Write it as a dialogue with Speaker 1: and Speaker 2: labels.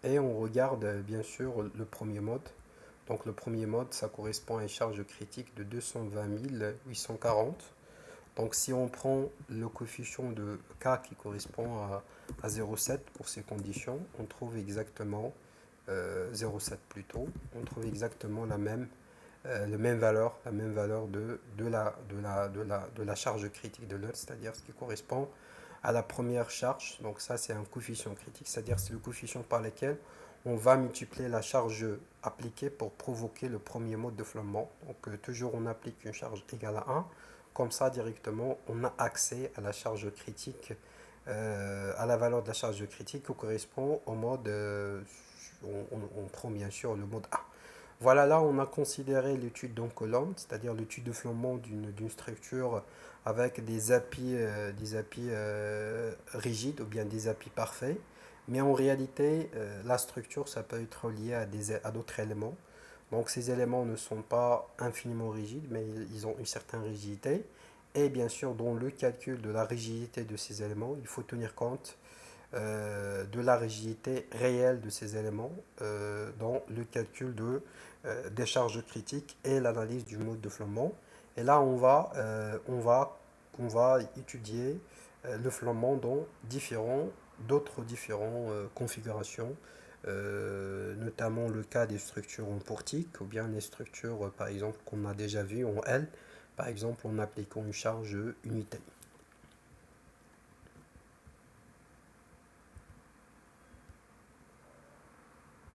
Speaker 1: et on regarde bien sûr le premier mode. Donc le premier mode, ça correspond à une charge critique de 220 840. Donc si on prend le coefficient de K qui correspond à 0,7 pour ces conditions, on trouve exactement 0,7 plutôt, on trouve exactement la même valeur de la charge critique de l'Earth, c'est-à-dire ce qui correspond à la première charge. Donc ça, c'est un coefficient critique, c'est-à-dire c'est le coefficient par lequel on va multiplier la charge appliquée pour provoquer le premier mode de flambement. Donc toujours on applique une charge égale à 1. Comme ça, directement, on a accès à la charge critique, à la valeur de la charge critique qui correspond au mode, on prend bien sûr le mode A. Voilà, là on a considéré l'étude d'Oncolombe, c'est-à-dire l'étude de flambement d'une structure avec des appuis rigides ou bien des appuis parfaits. Mais en réalité, la structure, ça peut être lié à d'autres éléments. Donc ces éléments ne sont pas infiniment rigides, mais ils ont une certaine rigidité. Et bien sûr, dans le calcul de la rigidité de ces éléments, il faut tenir compte de la rigidité réelle de ces éléments dans le calcul des charges critiques et l'analyse du mode de flambement. Et là, on va étudier le flambement dans d'autres différentes configurations, notamment le cas des structures en portique ou bien les structures, par exemple, qu'on a déjà vues en L, par exemple en appliquant une charge unitaire.